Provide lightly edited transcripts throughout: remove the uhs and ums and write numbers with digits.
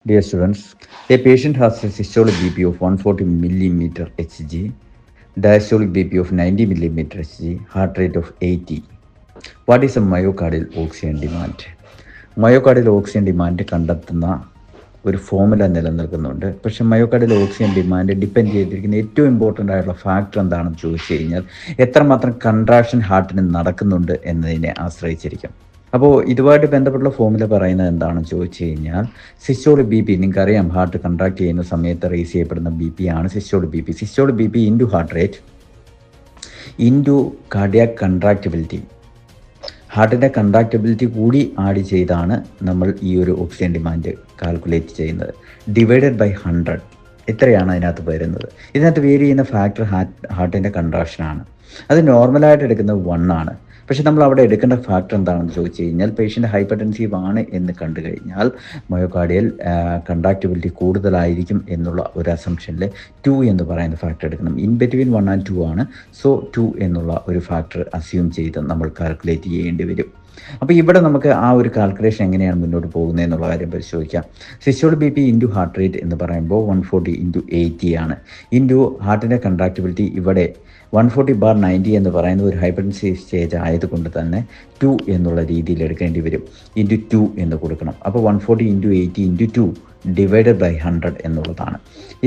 Dear students, a patient has a systolic BP of 140 mm Hg, diastolic BP of 90 mm Hg, heart rate of 80. What is a myocardial oxygen demand? Myocardial oxygen demand കണ്ടെത്തുന്ന ഒരു formula നിലനിൽക്കുന്നുണ്ട്. പക്ഷേ myocardial oxygen demand depend ചെയ്തിരിക്കുന്ന ഏറ്റവും important ആയിട്ടുള്ള factor എന്താണെന്ന് ചോദിച്ചു കഴിഞ്ഞാൽ എത്രമാത്രം കൺട്രാക്ഷൻ ഹാർട്ടിന് നടക്കുന്നുണ്ട് എന്നതിനെ ആശ്രയിച്ചിരിക്കും. അപ്പോൾ ഇതുമായിട്ട് ബന്ധപ്പെട്ടുള്ള ഫോമുല പറയുന്നത് എന്താണെന്ന് ചോദിച്ചു കഴിഞ്ഞാൽ സിസ്റ്റോളിക് ബി പി, നിങ്ങൾക്കറിയാം ഹാർട്ട് കൺട്രാക്ട് ചെയ്യുന്ന സമയത്ത് റേസ് ചെയ്യപ്പെടുന്ന ബി പി ആണ് systolic B P. Systolic B P into heart rate into cardiac contractility, ഹാർട്ടിൻ്റെ കൺട്രാക്റ്റബിലിറ്റി കൂടി ആഡ് ചെയ്താണ് നമ്മൾ ഈ ഒരു ഓക്സിജൻ ഡിമാൻഡ് കാൽക്കുലേറ്റ് ചെയ്യുന്നത്. ഡിവൈഡഡ് ബൈ 100 ഇത്രയാണ് അതിനകത്ത് വരുന്നത്. ഇതിനകത്ത് വേരി ചെയ്യുന്ന ഫാക്ടർ ഹാർട്ടിൻ്റെ കൺട്രാക്ഷനാണ്. അത് നോർമലായിട്ട് എടുക്കുന്നത് 1 ആണ്. പക്ഷേ നമ്മൾ അവിടെ എടുക്കേണ്ട ഫാക്ടർ എന്താണെന്ന് ചോദിച്ചു കഴിഞ്ഞാൽ പേഷ്യൻ്റ് ഹൈപ്പർടെൻസീവ് ആണ് എന്ന് കണ്ടു കഴിഞ്ഞാൽ മയോകാർഡിയൽ കൺട്രാക്റ്റബിലിറ്റി കൂടുതലായിരിക്കും എന്നുള്ള ഒരു അസംഷനിൽ 2 എന്ന് പറയുന്ന ഫാക്ടർ എടുക്കണം. ഇൻ ബിറ്റ്വീൻ 1 and 2 ആണ്. സോ 2 എന്നുള്ള ഒരു ഫാക്ടർ അസ്യൂം ചെയ്ത് നമ്മൾ കാൽക്കുലേറ്റ് ചെയ്യേണ്ടി വരും. അപ്പോൾ ഇവിടെ നമുക്ക് ആ ഒരു കാൽക്കുലേഷൻ എങ്ങനെയാണ് മുന്നോട്ട് പോകുന്നത് എന്നുള്ള കാര്യം പരിശോധിക്കാം. Systolic B P into heart rate എന്ന് പറയുമ്പോൾ 140 × 80 ആണ്. ഇൻറ്റു ഹാർട്ടിൻ്റെ കൺട്രാക്റ്റബിലിറ്റി ഇവിടെ 140/90 എന്ന് പറയുന്നത് ഒരു ഹൈപ്പർടെൻസീവ് സ്റ്റേജ് ആയതുകൊണ്ട് തന്നെ 2 എന്നുള്ള രീതിയിൽ എടുക്കേണ്ടി വരും. ഇൻറ്റു 2 എന്ന് കൊടുക്കണം. അപ്പോൾ 140 × 80 × 2 ഡിവൈഡഡ് ബൈ 100 എന്നുള്ളതാണ്.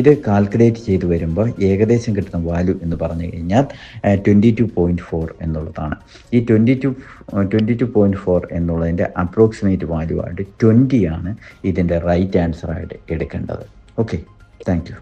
ഇത് കാൽക്കുലേറ്റ് ചെയ്ത് വരുമ്പോൾ ഏകദേശം കിട്ടുന്ന വാല്യൂ എന്ന് പറഞ്ഞു കഴിഞ്ഞാൽ 22.4 എന്നുള്ളതാണ്. ഈ 22.4 എന്നുള്ളതിൻ്റെ അപ്രോക്സിമേറ്റ് വാല്യൂ ആയിട്ട് 20 ആണ് ഇതിൻ്റെ റൈറ്റ് ആൻസറായിട്ട് എടുക്കേണ്ടത്. Okay, thank you.